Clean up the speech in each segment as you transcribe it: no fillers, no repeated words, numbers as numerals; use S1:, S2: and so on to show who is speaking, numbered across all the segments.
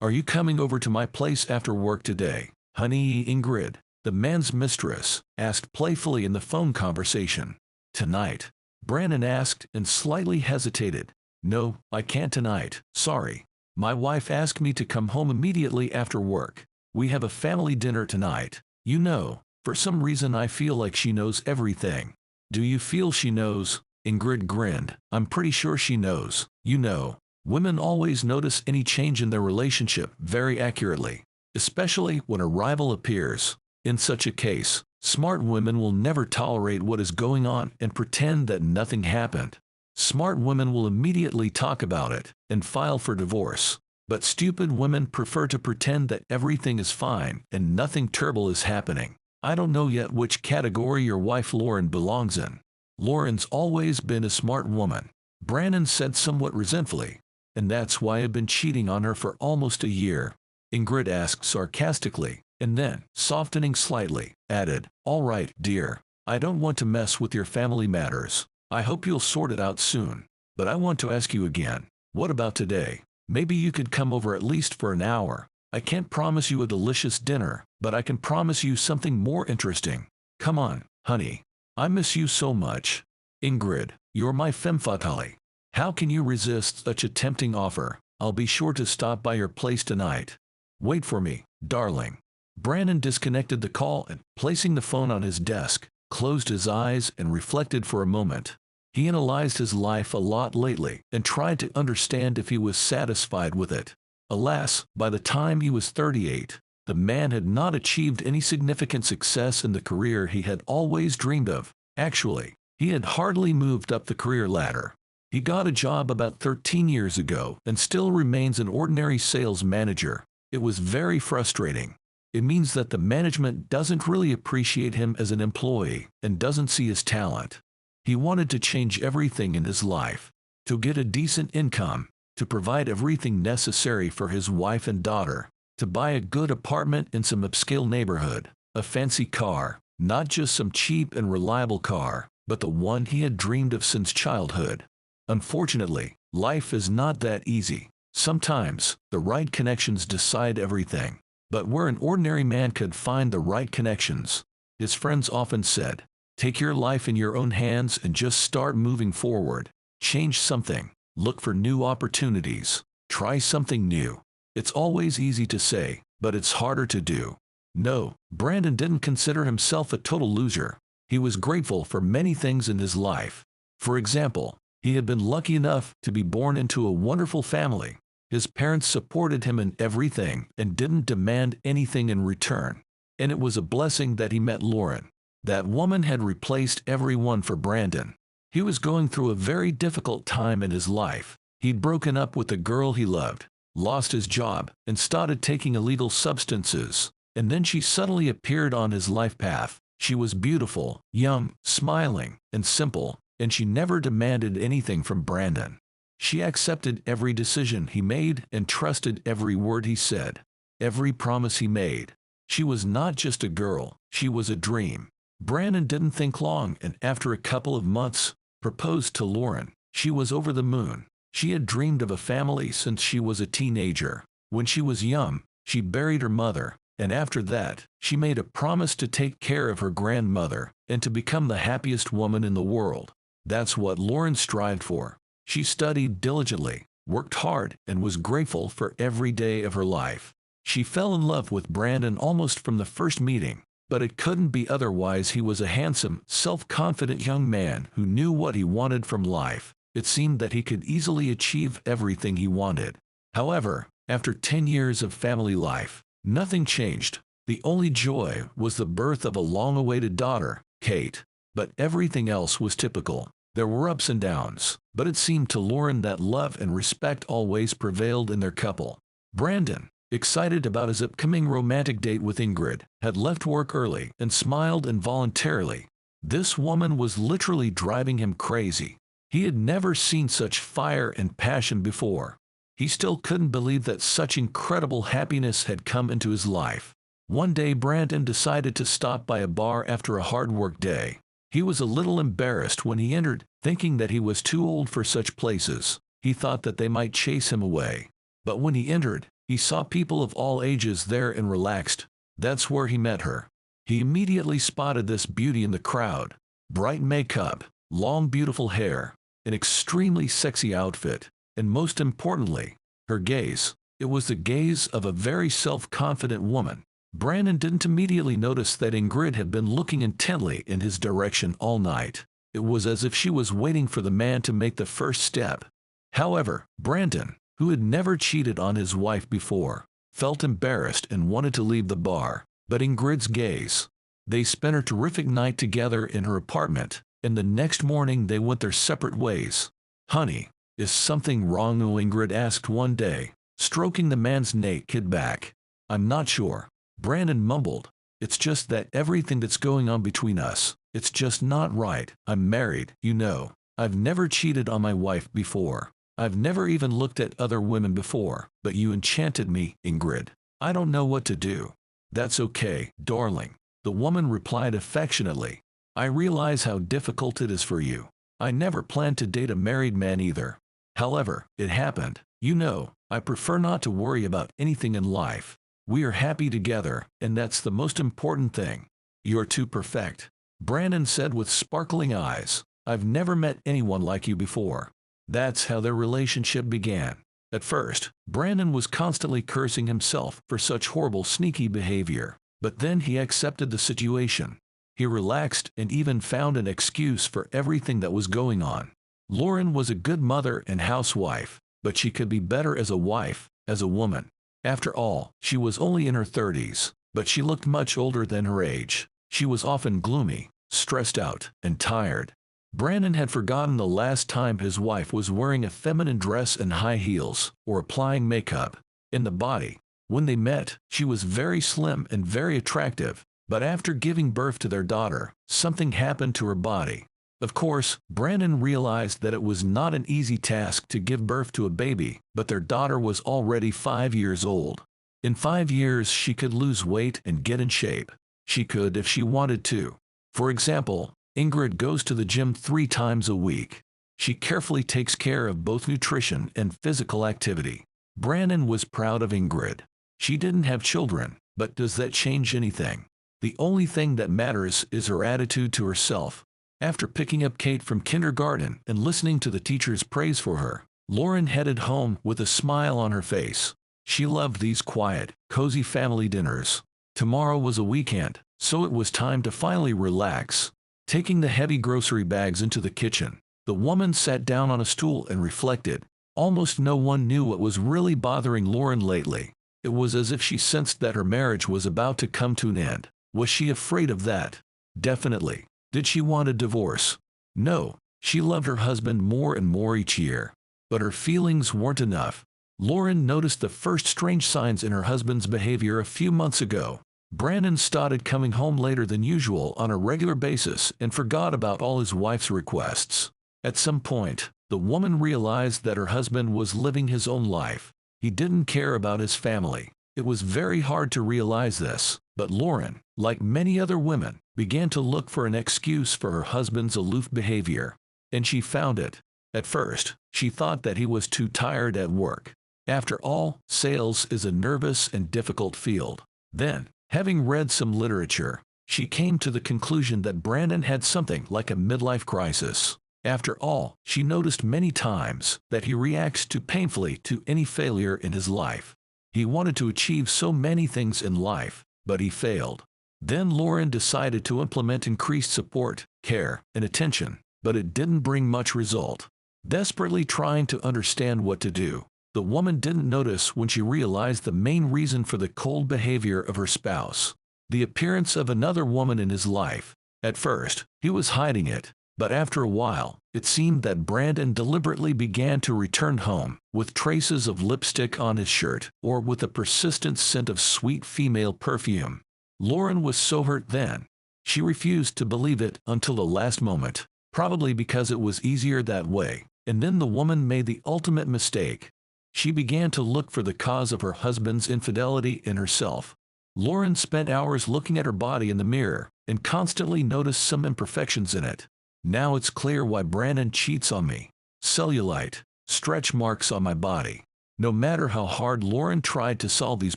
S1: Are you coming over to my place after work today, honey? Ingrid, the man's mistress, asked playfully in the phone conversation. Tonight? Brandon asked and slightly hesitated. No, I can't tonight, sorry. My wife asked me to come home immediately after work. We have a family dinner tonight. You know, for some reason I feel like she knows everything. Do you feel she knows? Ingrid grinned. I'm pretty sure she knows. You know, women always notice any change in their relationship very accurately, especially when a rival appears. In such a case, smart women will never tolerate what is going on and pretend that nothing happened. Smart women will immediately talk about it and file for divorce. But stupid women prefer to pretend that everything is fine and nothing terrible is happening. I don't know yet which category your wife Lauren belongs in. Lauren's always been a smart woman, Brandon said somewhat resentfully, and that's why I've been cheating on her for almost a year. Ingrid asked sarcastically, and then, softening slightly, added, all right, dear, I don't want to mess with your family matters. I hope you'll sort it out soon. But I want to ask you again, what about today? Maybe you could come over at least for an hour. I can't promise you a delicious dinner, but I can promise you something more interesting. Come on, honey. I miss you so much. Ingrid, you're my femme fatale. How can you resist such a tempting offer? I'll be sure to stop by your place tonight. Wait for me, darling. Brandon disconnected the call and, placing the phone on his desk, closed his eyes and reflected for a moment. He analyzed his life a lot lately and tried to understand if he was satisfied with it. Alas, by the time he was 38, the man had not achieved any significant success in the career he had always dreamed of. Actually, he had hardly moved up the career ladder. He got a job about 13 years ago and still remains an ordinary sales manager. It was very frustrating. It means that the management doesn't really appreciate him as an employee and doesn't see his talent. He wanted to change everything in his life, to get a decent income, to provide everything necessary for his wife and daughter, to buy a good apartment in some upscale neighborhood, a fancy car, not just some cheap and reliable car, but the one he had dreamed of since childhood. Unfortunately, life is not that easy. Sometimes, the right connections decide everything. But where an ordinary man could find the right connections, his friends often said, take your life in your own hands and just start moving forward. Change something. Look for new opportunities. Try something new. It's always easy to say, but it's harder to do. No, Brandon didn't consider himself a total loser. He was grateful for many things in his life. For example, he had been lucky enough to be born into a wonderful family. His parents supported him in everything and didn't demand anything in return. And it was a blessing that he met Lauren. That woman had replaced everyone for Brandon. He was going through a very difficult time in his life. He'd broken up with the girl he loved, lost his job, and started taking illegal substances. And then she suddenly appeared on his life path. She was beautiful, young, smiling, and simple, and she never demanded anything from Brandon. She accepted every decision he made and trusted every word he said, every promise he made. She was not just a girl, she was a dream. Brandon didn't think long and after a couple of months, proposed to Lauren. She was over the moon. She had dreamed of a family since she was a teenager. When she was young, she buried her mother, and after that, she made a promise to take care of her grandmother and to become the happiest woman in the world. That's what Lauren strived for. She studied diligently, worked hard, and was grateful for every day of her life. She fell in love with Brandon almost from the first meeting, but it couldn't be otherwise. He was a handsome, self-confident young man who knew what he wanted from life. It seemed that he could easily achieve everything he wanted. However, after 10 years of family life, nothing changed. The only joy was the birth of a long-awaited daughter, Kate. But everything else was typical. There were ups and downs, but it seemed to Lauren that love and respect always prevailed in their couple. Brandon, excited about his upcoming romantic date with Ingrid, had left work early and smiled involuntarily. This woman was literally driving him crazy. He had never seen such fire and passion before. He still couldn't believe that such incredible happiness had come into his life. One day Brandon decided to stop by a bar after a hard work day. He was a little embarrassed when he entered, thinking that he was too old for such places. He thought that they might chase him away. But when he entered, He saw people of all ages there and relaxed. That's where he met her. He immediately spotted this beauty in the crowd. Bright makeup, long beautiful hair, an extremely sexy outfit, and most importantly, her gaze. It was the gaze of a very self-confident woman. Brandon didn't immediately notice that Ingrid had been looking intently in his direction all night. It was as if she was waiting for the man to make the first step. However, Brandon, who had never cheated on his wife before, felt embarrassed and wanted to leave the bar. But Ingrid's gaze. They spent a terrific night together in her apartment, and the next morning they went their separate ways. "Honey, is something wrong?" Ingrid asked one day, stroking the man's naked back. "I'm not sure," Brandon mumbled. "It's just that everything that's going on between us, it's just not right. I'm married, you know. I've never cheated on my wife before. I've never even looked at other women before, but you enchanted me, Ingrid. I don't know what to do." "That's okay, darling," the woman replied affectionately. "I realize how difficult it is for you. I never planned to date a married man either. However, it happened. You know, I prefer not to worry about anything in life. We are happy together, and that's the most important thing." "You're too perfect," Brandon said with sparkling eyes. "I've never met anyone like you before." That's how their relationship began. At first, Brandon was constantly cursing himself for such horrible sneaky behavior, but then he accepted the situation. He relaxed and even found an excuse for everything that was going on. Lauren was a good mother and housewife, but she could be better as a wife, as a woman. After all, she was only in her 30s, but she looked much older than her age. She was often gloomy, stressed out, and tired. Brandon had forgotten the last time his wife was wearing a feminine dress and high heels, or applying makeup. In the body, when they met, she was very slim and very attractive, but after giving birth to their daughter, something happened to her body. Of course, Brandon realized that it was not an easy task to give birth to a baby, but their daughter was already 5 years old. In 5 years she could lose weight and get in shape. She could if she wanted to. For example, Ingrid goes to the gym 3 times a week. She carefully takes care of both nutrition and physical activity. Brandon was proud of Ingrid. She didn't have children, but does that change anything? The only thing that matters is her attitude to herself. After picking up Kate from kindergarten and listening to the teacher's praise for her, Lauren headed home with a smile on her face. She loved these quiet, cozy family dinners. Tomorrow was a weekend, so it was time to finally relax. Taking the heavy grocery bags into the kitchen, the woman sat down on a stool and reflected. Almost no one knew what was really bothering Lauren lately. It was as if she sensed that her marriage was about to come to an end. Was she afraid of that? Definitely. Did she want a divorce? No. She loved her husband more and more each year. But her feelings weren't enough. Lauren noticed the first strange signs in her husband's behavior a few months ago. Brandon started coming home later than usual on a regular basis and forgot about all his wife's requests. At some point, the woman realized that her husband was living his own life. He didn't care about his family. It was very hard to realize this, but Lauren, like many other women, began to look for an excuse for her husband's aloof behavior. And she found it. At first, she thought that he was too tired at work. After all, sales is a nervous and difficult field. Then, having read some literature, she came to the conclusion that Brandon had something like a midlife crisis. After all, she noticed many times that he reacts too painfully to any failure in his life. He wanted to achieve so many things in life, but he failed. Then Lauren decided to implement increased support, care, and attention, but it didn't bring much result. Desperately trying to understand what to do, the woman didn't notice when she realized the main reason for the cold behavior of her spouse. The appearance of another woman in his life. At first, he was hiding it, but after a while, it seemed that Brandon deliberately began to return home with traces of lipstick on his shirt or with a persistent scent of sweet female perfume. Lauren was so hurt then. She refused to believe it until the last moment, probably because it was easier that way. And then the woman made the ultimate mistake. She began to look for the cause of her husband's infidelity in herself. Lauren spent hours looking at her body in the mirror and constantly noticed some imperfections in it. Now it's clear why Brandon cheats on me. Cellulite, stretch marks on my body. No matter how hard Lauren tried to solve these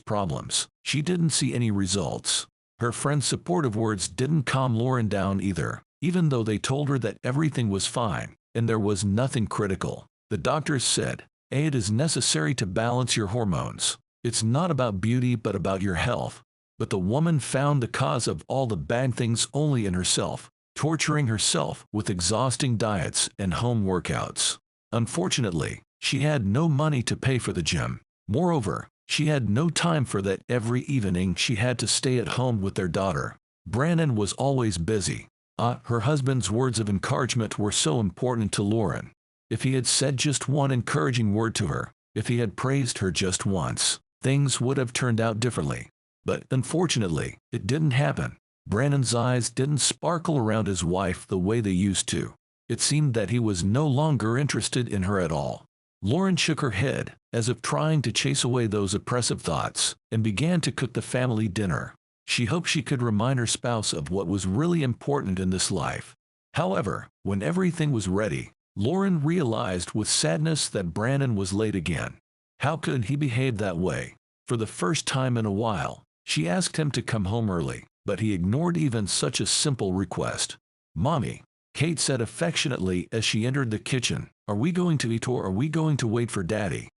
S1: problems, she didn't see any results. Her friend's supportive words didn't calm Lauren down either, even though they told her that everything was fine and there was nothing critical. The doctors said, "It is necessary to balance your hormones. It's not about beauty but about your health." But the woman found the cause of all the bad things only in herself, torturing herself with exhausting diets and home workouts. Unfortunately, she had no money to pay for the gym. Moreover, she had no time for that. Every evening she had to stay at home with their daughter. Brandon was always busy. Her husband's words of encouragement were so important to Lauren. If he had said just one encouraging word to her, if he had praised her just once, things would have turned out differently. But unfortunately, it didn't happen. Brandon's eyes didn't sparkle around his wife the way they used to. It seemed that he was no longer interested in her at all. Lauren shook her head, as if trying to chase away those oppressive thoughts, and began to cook the family dinner. She hoped she could remind her spouse of what was really important in this life. However, when everything was ready, Lauren realized with sadness that Brandon was late again. How could he behave that way? For the first time in a while, she asked him to come home early, but he ignored even such a simple request. "Mommy," Kate said affectionately as she entered the kitchen, "are we going to eat or are we going to wait for Daddy?"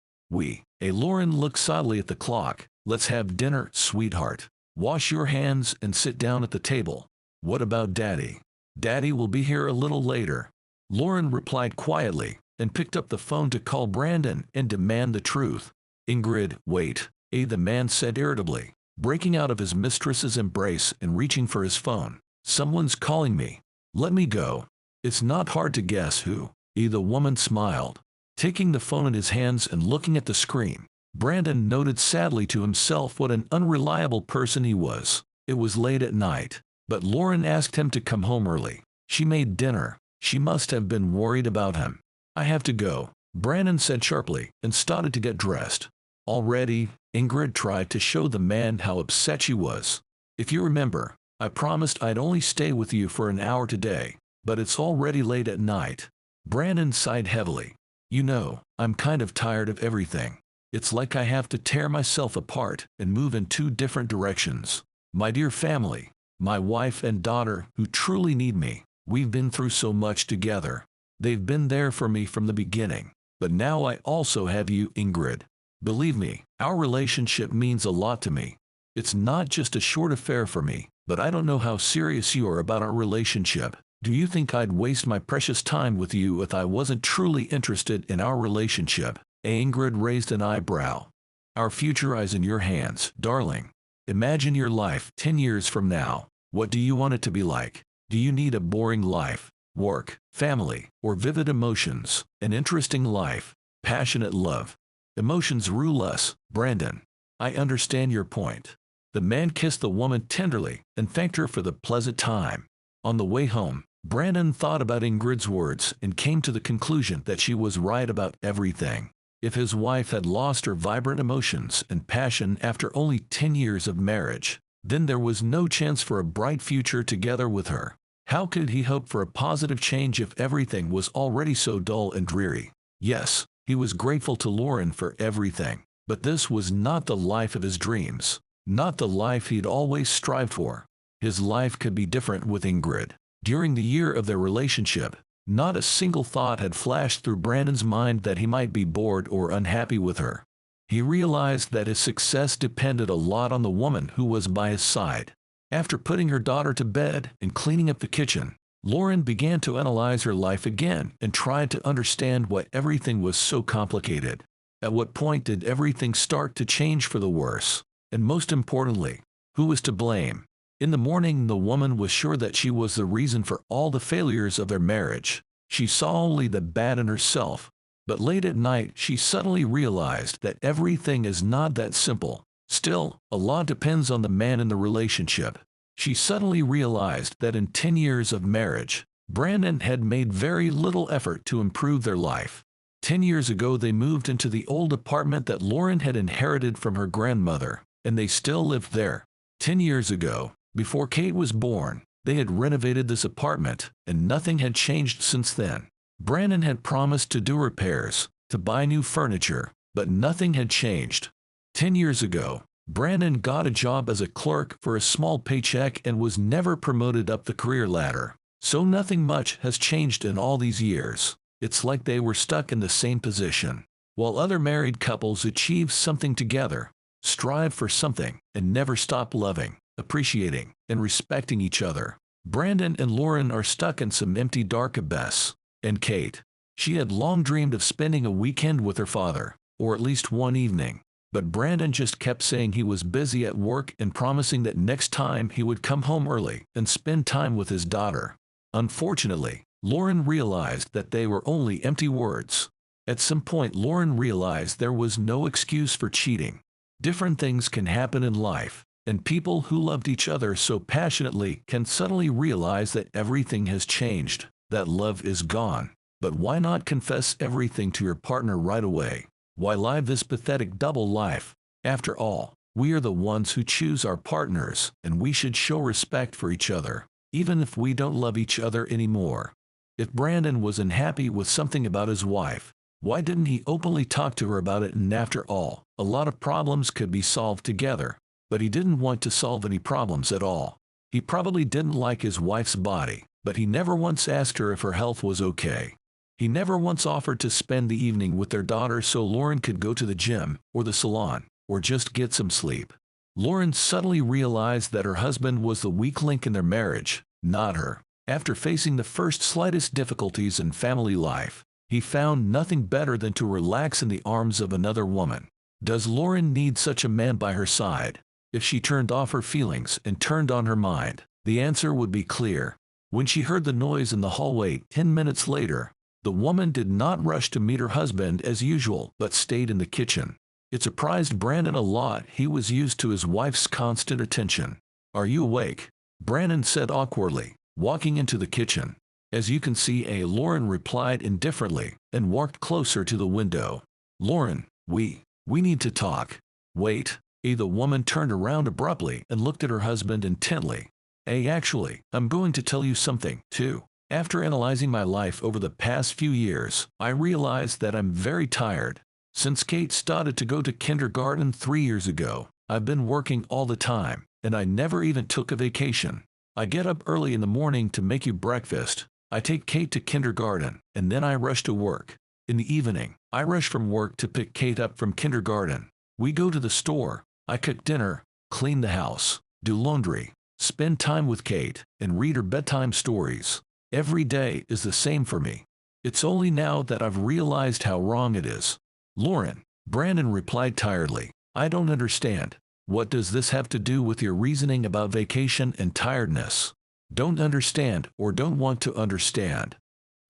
S1: Lauren looked sadly at the clock. "Let's have dinner, sweetheart. Wash your hands and sit down at the table." "What about Daddy?" "Daddy will be here a little later." Lauren replied quietly and picked up the phone to call Brandon and demand the truth. "Ingrid, wait," the man said irritably, breaking out of his mistress's embrace and reaching for his phone. "Someone's calling me. Let me go." "It's not hard to guess who." The woman smiled. Taking the phone in his hands and looking at the screen, Brandon noted sadly to himself what an unreliable person he was. It was late at night, but Lauren asked him to come home early. She made dinner. She must have been worried about him. "I have to go," Brandon said sharply and started to get dressed. "Already?" Ingrid tried to show the man how upset she was. "If you remember, I promised I'd only stay with you for an hour today, but it's already late at night." Brandon sighed heavily. "You know, I'm kind of tired of everything. It's like I have to tear myself apart and move in two different directions. My dear family, my wife and daughter who truly need me, we've been through so much together. They've been there for me from the beginning. But now I also have you, Ingrid. Believe me, our relationship means a lot to me. It's not just a short affair for me, but I don't know how serious you are about our relationship. Do you think I'd waste my precious time with you if I wasn't truly interested in our relationship?" Ingrid raised an eyebrow. "Our future is in your hands, darling. Imagine your life 10 years from now. What do you want it to be like? Do you need a boring life, work, family, or vivid emotions, an interesting life, passionate love? Emotions rule us, Brandon. I understand your point." The man kissed the woman tenderly and thanked her for the pleasant time. On the way home, Brandon thought about Ingrid's words and came to the conclusion that she was right about everything. If his wife had lost her vibrant emotions and passion after only 10 years of marriage, then there was no chance for a bright future together with her. How could he hope for a positive change if everything was already so dull and dreary? Yes, he was grateful to Lauren for everything, but this was not the life of his dreams, not the life he'd always strived for. His life could be different with Ingrid. During the year of their relationship, not a single thought had flashed through Brandon's mind that he might be bored or unhappy with her. He realized that his success depended a lot on the woman who was by his side. After putting her daughter to bed and cleaning up the kitchen, Lauren began to analyze her life again and tried to understand why everything was so complicated. At what point did everything start to change for the worse? And most importantly, who was to blame? In the morning, the woman was sure that she was the reason for all the failures of their marriage. She saw only the bad in herself. But late at night, she suddenly realized that everything is not that simple. Still, a lot depends on the man in the relationship. She suddenly realized that in 10 years of marriage, Brandon had made very little effort to improve their life. 10 years ago, they moved into the old apartment that Lauren had inherited from her grandmother, and they still lived there. 10 years ago, before Kate was born, they had renovated this apartment, and nothing had changed since then. Brandon had promised to do repairs, to buy new furniture, But nothing had changed. 10 years ago, Brandon got a job as a clerk for a small paycheck and was never promoted up the career ladder. So nothing much has changed in all these years. It's like they were stuck in the same position. While other married couples achieve something together, strive for something, and never stop loving, appreciating, and respecting each other, Brandon and Lauren are stuck in some empty dark abyss. And Kate, she had long dreamed of spending a weekend with her father, or at least one evening. But Brandon just kept saying he was busy at work and promising that next time he would come home early and spend time with his daughter. Unfortunately, Lauren realized that they were only empty words. At some point, Lauren realized there was no excuse for cheating. Different things can happen in life, and people who loved each other so passionately can suddenly realize that everything has changed, that love is gone. But why not confess everything to your partner right away? Why live this pathetic double life? After all, we are the ones who choose our partners, and we should show respect for each other, even if we don't love each other anymore. If Brandon was unhappy with something about his wife, why didn't he openly talk to her about it? And after all, a lot of problems could be solved together. But he didn't want to solve any problems at all. He probably didn't like his wife's body, but he never once asked her if her health was okay. He never once offered to spend the evening with their daughter so Lauren could go to the gym, or the salon, or just get some sleep. Lauren suddenly realized that her husband was the weak link in their marriage, not her. After facing the first slightest difficulties in family life, he found nothing better than to relax in the arms of another woman. Does Lauren need such a man by her side? If she turned off her feelings and turned on her mind, the answer would be clear. When she heard the noise in the hallway 10 minutes later, the woman did not rush to meet her husband as usual, but stayed in the kitchen. It surprised Brandon a lot. He was used to his wife's constant attention. "Are you awake?" Brandon said awkwardly, walking into the kitchen. "As you can see," Lauren replied indifferently, and walked closer to the window. "Lauren, we need to talk." "Wait." The woman turned around abruptly and looked at her husband intently. Actually, I'm going to tell you something, too. After analyzing my life over the past few years, I realized that I'm very tired. Since Kate started to go to kindergarten 3 years ago, I've been working all the time, and I never even took a vacation. I get up early in the morning to make you breakfast. I take Kate to kindergarten, and then I rush to work. In the evening, I rush from work to pick Kate up from kindergarten. We go to the store. I cook dinner, clean the house, do laundry, spend time with Kate, and read her bedtime stories. Every day is the same for me. It's only now that I've realized how wrong it is. "Lauren," Brandon replied tiredly, "I don't understand. What does this have to do with your reasoning about vacation and tiredness?" "Don't understand or don't want to understand."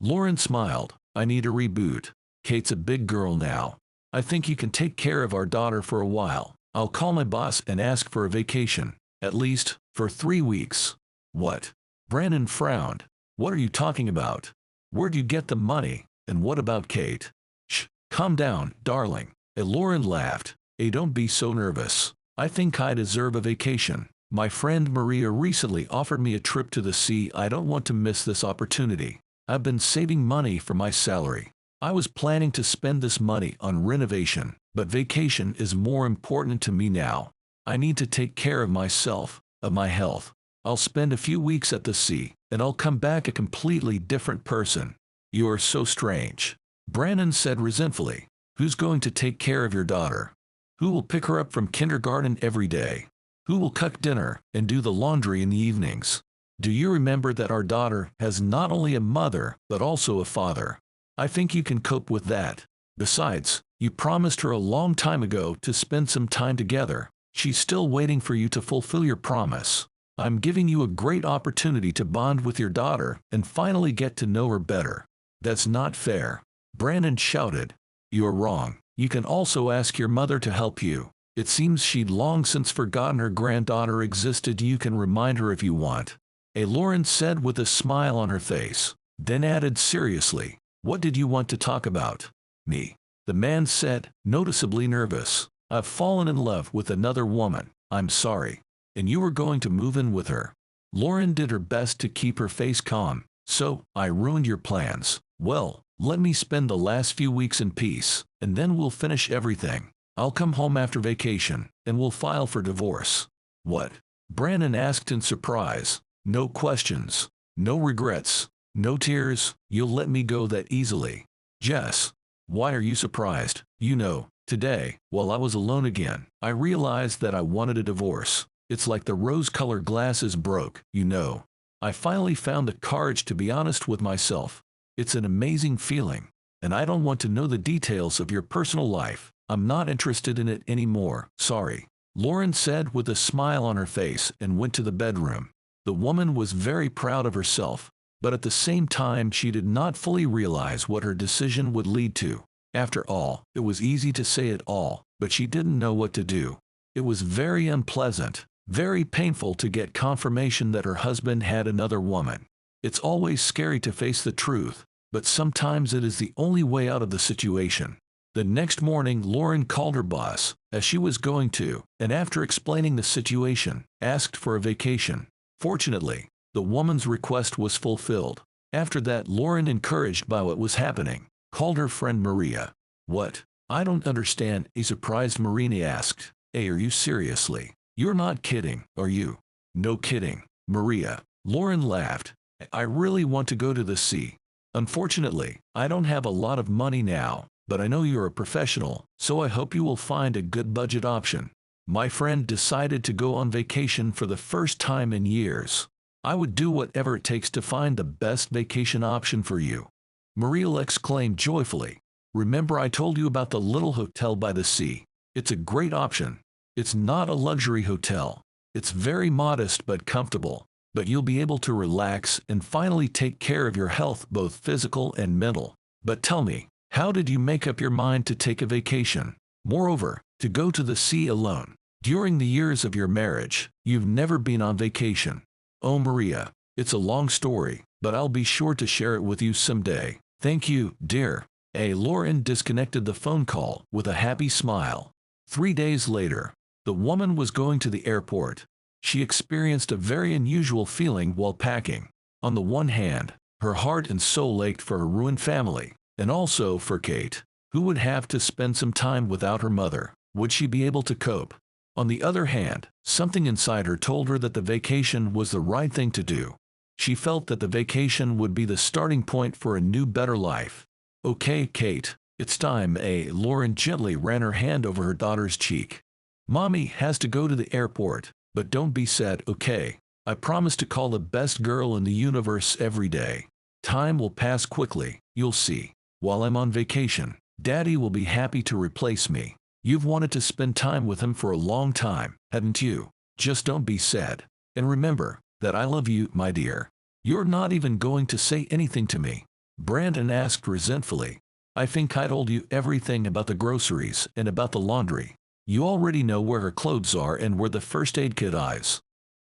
S1: Lauren smiled. "I need a reboot. Kate's a big girl now. I think you can take care of our daughter for a while. I'll call my boss and ask for a vacation, at least for 3 weeks. "What?" Brandon frowned. "What are you talking about? Where'd you get the money? And what about Kate?" "Shh, calm down, darling." Lauren laughed. Don't be so nervous. I think I deserve a vacation. My friend Maria recently offered me a trip to the sea. I don't want to miss this opportunity. I've been saving money for my salary. I was planning to spend this money on renovation, but vacation is more important to me now. I need to take care of myself, of my health. I'll spend a few weeks at the sea, and I'll come back a completely different person." "You are so strange," Brandon said resentfully. "Who's going to take care of your daughter? Who will pick her up from kindergarten every day? Who will cook dinner and do the laundry in the evenings? Do you remember that our daughter has not only a mother, but also a father? I think you can cope with that. Besides, you promised her a long time ago to spend some time together. She's still waiting for you to fulfill your promise. I'm giving you a great opportunity to bond with your daughter and finally get to know her better." "That's not fair," Brandon shouted. "You're wrong. You can also ask your mother to help you. It seems she'd long since forgotten her granddaughter existed. You can remind her if you want." Lauren said with a smile on her face, then added seriously, "What did you want to talk about?" "Me," the man said, noticeably nervous. "I've fallen in love with another woman. I'm sorry. And you were going to move in with her." Lauren did her best to keep her face calm. "So, I ruined your plans." "Well, Let me spend the last few weeks in peace, and then we'll finish everything. I'll come home after vacation, and we'll file for divorce." "What?" Brandon asked in surprise. "No questions. No regrets. No tears. You'll let me go that easily?" "Jess, why are you surprised?" "You know, today, while I was alone again, I realized that I wanted a divorce. It's like the rose-colored glasses broke, you know. I finally found the courage to be honest with myself. It's an amazing feeling, and I don't want to know the details of your personal life. I'm not interested in it anymore, sorry," Lauren said with a smile on her face and went to the bedroom. The woman was very proud of herself, but at the same time she did not fully realize what her decision would lead to. After all, it was easy to say it all, but she didn't know what to do. It was very unpleasant, very painful to get confirmation that her husband had another woman. It's always scary to face the truth, but sometimes it is the only way out of the situation. The next morning, Lauren called her boss, as she was going to, and after explaining the situation, asked for a vacation. Fortunately, the woman's request was fulfilled. After that, Lauren, encouraged by what was happening, called her friend Maria. "What? I don't understand," a surprised Marini asked. "Hey, are you seriously? You're not kidding, are you?" "No kidding, Maria." Lauren laughed. "I really want to go to the sea. Unfortunately, I don't have a lot of money now, but I know you're a professional, so I hope you will find a good budget option." My friend decided to go on vacation for the first time in years. "I would do whatever it takes to find the best vacation option for you," Maria exclaimed joyfully. "Remember I told you about the little hotel by the sea? It's a great option. It's not a luxury hotel. It's very modest but comfortable, but you'll be able to relax and finally take care of your health, both physical and mental. But tell me, how did you make up your mind to take a vacation? Moreover, to go to the sea alone. During the years of your marriage, you've never been on vacation." "Oh, Maria, it's a long story, but I'll be sure to share it with you someday. Thank you, dear." Lauren disconnected the phone call with a happy smile. 3 days later, the woman was going to the airport. She experienced a very unusual feeling while packing. On the one hand, her heart and soul ached for her ruined family, and also for Kate, who would have to spend some time without her mother. Would she be able to cope? On the other hand, something inside her told her that the vacation was the right thing to do. She felt that the vacation would be the starting point for a new, better life. "Okay, Kate, it's time." Lauren gently ran her hand over her daughter's cheek. "Mommy has to go to the airport, but don't be sad, okay? I promise to call the best girl in the universe every day. Time will pass quickly, you'll see. While I'm on vacation, Daddy will be happy to replace me. You've wanted to spend time with him for a long time, hadn't you? Just don't be sad. And remember that I love you, my dear." "You're not even going to say anything to me?" Brandon asked resentfully. "I think I told you everything about the groceries and about the laundry. You already know where her clothes are and where the first aid kit is.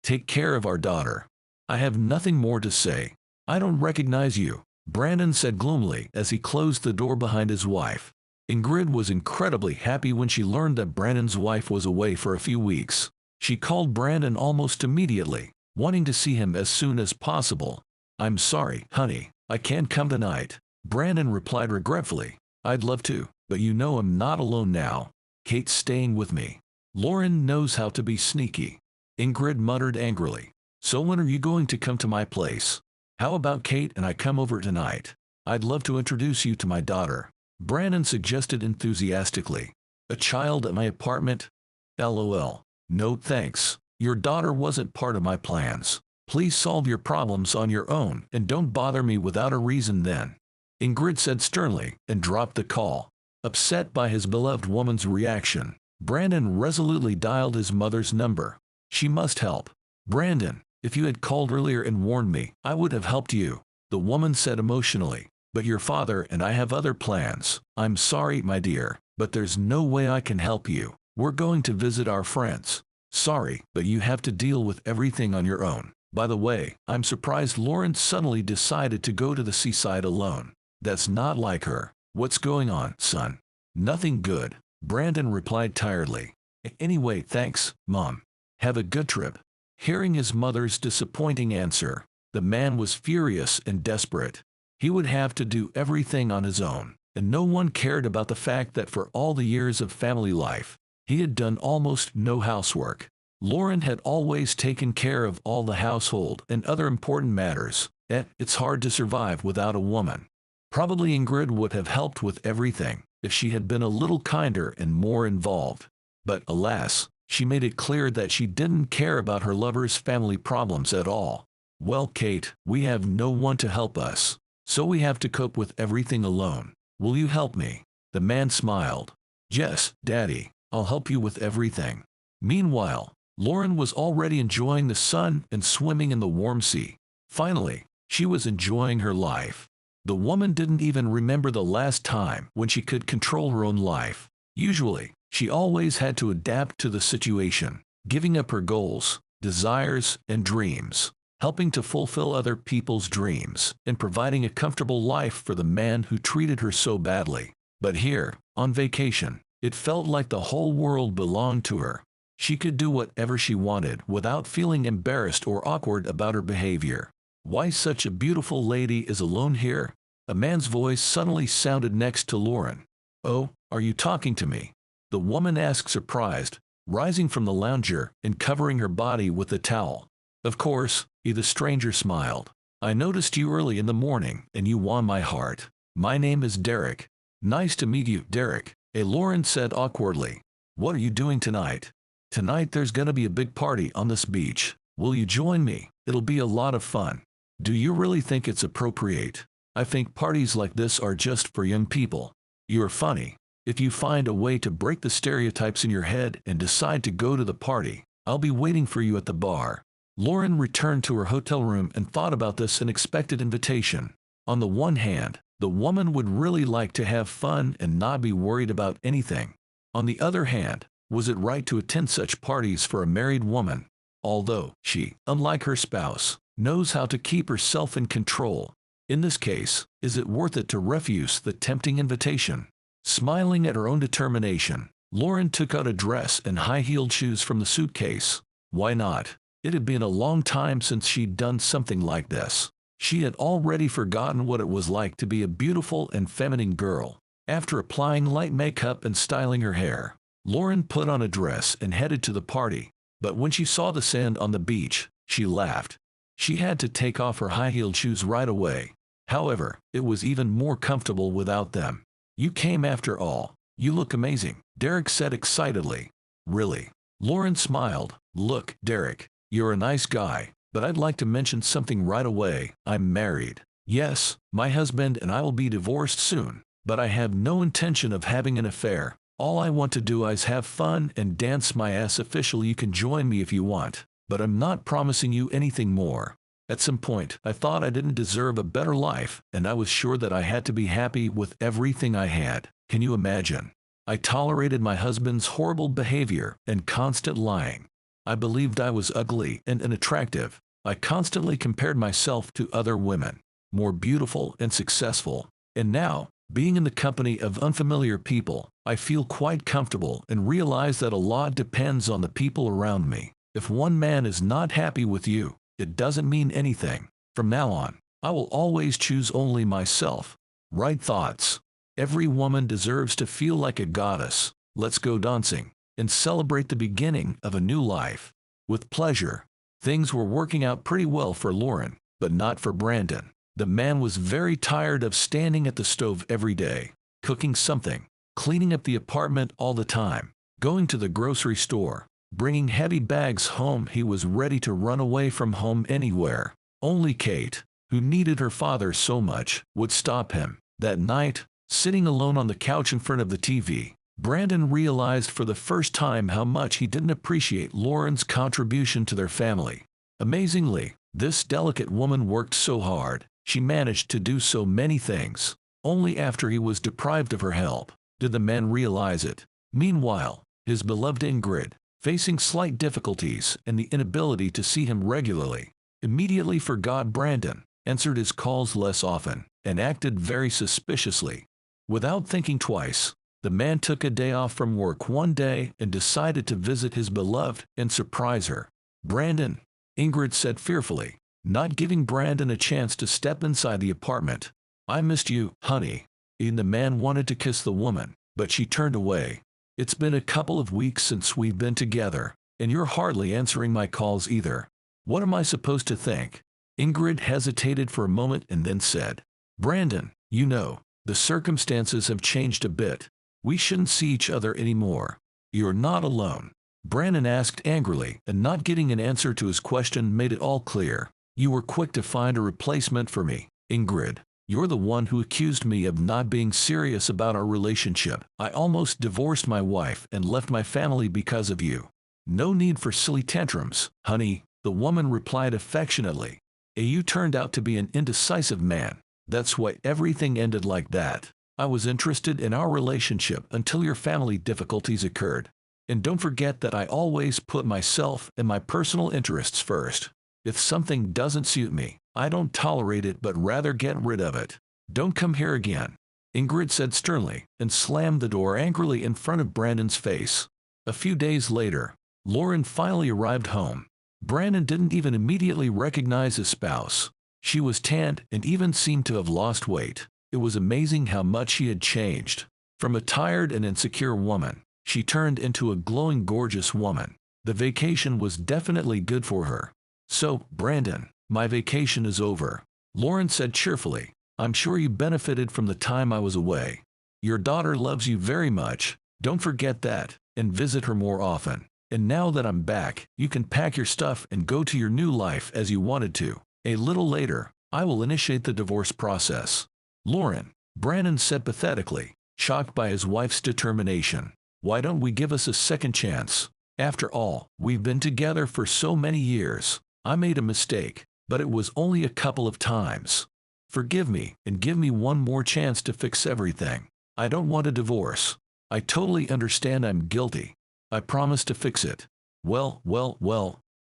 S1: Take care of our daughter. I have nothing more to say." "I don't recognize you," Brandon said gloomily as he closed the door behind his wife. Ingrid was incredibly happy when she learned that Brandon's wife was away for a few weeks. She called Brandon almost immediately, wanting to see him as soon as possible. "I'm sorry, honey, I can't come tonight," Brandon replied regretfully. "I'd love to, but you know I'm not alone now. Kate's staying with me." "Lauren knows how to be sneaky," Ingrid muttered angrily. "So when are you going to come to my place? How about Kate and I come over tonight? I'd love to introduce you to my daughter," Brandon suggested enthusiastically. "A child at my apartment? LOL. No thanks. Your daughter wasn't part of my plans. Please solve your problems on your own and don't bother me without a reason then," Ingrid said sternly and dropped the call. Upset by his beloved woman's reaction, Brandon resolutely dialed his mother's number. She must help. "Brandon, if you had called earlier and warned me, I would have helped you," the woman said emotionally. "But your father and I have other plans. I'm sorry, my dear, but there's no way I can help you. We're going to visit our friends. Sorry, but you have to deal with everything on your own. By the way, I'm surprised Lauren suddenly decided to go to the seaside alone. That's not like her. What's going on, son?" "Nothing good," Brandon replied tiredly. "Anyway, thanks, Mom. Have a good trip." Hearing his mother's disappointing answer, the man was furious and desperate. He would have to do everything on his own, and no one cared about the fact that for all the years of family life, he had done almost no housework. Lauren had always taken care of all the household and other important matters. It's hard to survive without a woman. Probably Ingrid would have helped with everything if she had been a little kinder and more involved. But alas, she made it clear that she didn't care about her lover's family problems at all. Well, Kate, we have no one to help us, so we have to cope with everything alone. Will you help me? The man smiled. Yes, Daddy, I'll help you with everything. Meanwhile, Lauren was already enjoying the sun and swimming in the warm sea. Finally, she was enjoying her life. The woman didn't even remember the last time when she could control her own life. Usually, she always had to adapt to the situation, giving up her goals, desires, and dreams, helping to fulfill other people's dreams, and providing a comfortable life for the man who treated her so badly. But here, on vacation, it felt like the whole world belonged to her. She could do whatever she wanted without feeling embarrassed or awkward about her behavior. Why such a beautiful lady is alone here? A man's voice suddenly sounded next to Lauren. Oh, are you talking to me? The woman asked, surprised, rising from the lounger and covering her body with a towel. Of course, the stranger smiled. I noticed you early in the morning and you won my heart. My name is Derek. Nice to meet you, Derek, Lauren said awkwardly. What are you doing tonight? Tonight there's gonna be a big party on this beach. Will you join me? It'll be a lot of fun. Do you really think it's appropriate? I think parties like this are just for young people. You're funny. If you find a way to break the stereotypes in your head and decide to go to the party, I'll be waiting for you at the bar. Lauren returned to her hotel room and thought about this unexpected invitation. On the one hand, the woman would really like to have fun and not be worried about anything. On the other hand, was it right to attend such parties for a married woman? Although she, unlike her spouse, knows how to keep herself in control. In this case, is it worth it to refuse the tempting invitation? Smiling at her own determination, Lauren took out a dress and high-heeled shoes from the suitcase. Why not? It had been a long time since she'd done something like this. She had already forgotten what it was like to be a beautiful and feminine girl. After applying light makeup and styling her hair, Lauren put on a dress and headed to the party. But when she saw the sand on the beach, she laughed. She had to take off her high-heeled shoes right away. However, it was even more comfortable without them. You came after all. You look amazing, Derek said excitedly. Really? Lauren smiled. Look, Derek, you're a nice guy, but I'd like to mention something right away. I'm married. Yes, my husband and I will be divorced soon, but I have no intention of having an affair. All I want to do is have fun and dance my ass official. You can join me if you want, but I'm not promising you anything more. At some point, I thought I didn't deserve a better life, and I was sure that I had to be happy with everything I had. Can you imagine? I tolerated my husband's horrible behavior and constant lying. I believed I was ugly and unattractive. I constantly compared myself to other women, more beautiful and successful. And now, being in the company of unfamiliar people, I feel quite comfortable and realize that a lot depends on the people around me. If one man is not happy with you, it doesn't mean anything. From now on, I will always choose only myself. Right thoughts. Every woman deserves to feel like a goddess. Let's go dancing and celebrate the beginning of a new life. With pleasure. Things were working out pretty well for Lauren, but not for Brandon. The man was very tired of standing at the stove every day, cooking something, cleaning up the apartment all the time, going to the grocery store, bringing heavy bags home. He was ready to run away from home anywhere. Only Kate, who needed her father so much, would stop him. That night, sitting alone on the couch in front of the TV, Brandon realized for the first time how much he didn't appreciate Lauren's contribution to their family. Amazingly, this delicate woman worked so hard. She managed to do so many things. Only after he was deprived of her help did the man realize it. Meanwhile, his beloved Ingrid, facing slight difficulties and the inability to see him regularly, immediately forgot Brandon, answered his calls less often, and acted very suspiciously. Without thinking twice, the man took a day off from work one day and decided to visit his beloved and surprise her. Brandon, Ingrid said fearfully, not giving Brandon a chance to step inside the apartment. I missed you, honey. And the man wanted to kiss the woman, but she turned away. It's been a couple of weeks since we've been together, and you're hardly answering my calls either. What am I supposed to think? Ingrid hesitated for a moment and then said, Brandon, you know, the circumstances have changed a bit. We shouldn't see each other anymore. You're not alone. Brandon asked angrily, and not getting an answer to his question made it all clear. You were quick to find a replacement for me, Ingrid. You're the one who accused me of not being serious about our relationship. I almost divorced my wife and left my family because of you. No need for silly tantrums, honey, the woman replied affectionately. You turned out to be an indecisive man. That's why everything ended like that. I was interested in our relationship until your family difficulties occurred. And don't forget that I always put myself and my personal interests first. If something doesn't suit me, I don't tolerate it but rather get rid of it. Don't come here again, Ingrid said sternly, and slammed the door angrily in front of Brandon's face. A few days later, Lauren finally arrived home. Brandon didn't even immediately recognize his spouse. She was tanned and even seemed to have lost weight. It was amazing how much she had changed. From a tired and insecure woman, she turned into a glowing, gorgeous woman. The vacation was definitely good for her. So, Brandon, my vacation is over, Lauren said cheerfully. I'm sure you benefited from the time I was away. Your daughter loves you very much. Don't forget that, and visit her more often. And now that I'm back, you can pack your stuff and go to your new life as you wanted to. A little later, I will initiate the divorce process. Lauren, Brandon said pathetically, shocked by his wife's determination. Why don't we give us a second chance? After all, we've been together for so many years. I made a mistake, but it was only a couple of times. Forgive me and give me one more chance to fix everything. I don't want a divorce. I totally understand I'm guilty. I promise to fix it. Well,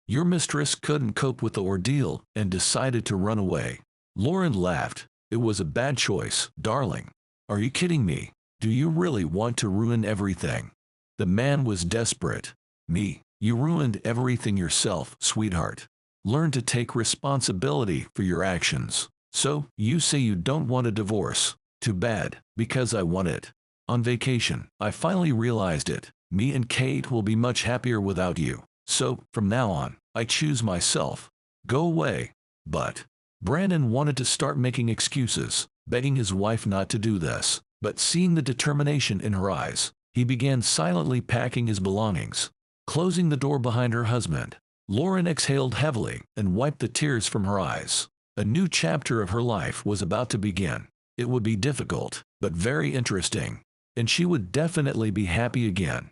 S1: your mistress couldn't cope with the ordeal and decided to run away. Lauren laughed. It was a bad choice, darling. Are you kidding me? Do you really want to ruin everything? The man was desperate. Me, you ruined everything yourself, sweetheart. Learn to take responsibility for your actions. So, you say you don't want a divorce. Too bad, because I want it. On vacation, I finally realized it. Me and Kate will be much happier without you. So, from now on, I choose myself. Go away. But Brandon wanted to start making excuses, begging his wife not to do this. But seeing the determination in her eyes, he began silently packing his belongings. Closing the door behind her husband, Lauren exhaled heavily and wiped the tears from her eyes. A new chapter of her life was about to begin. It would be difficult, but very interesting. And she would definitely be happy again.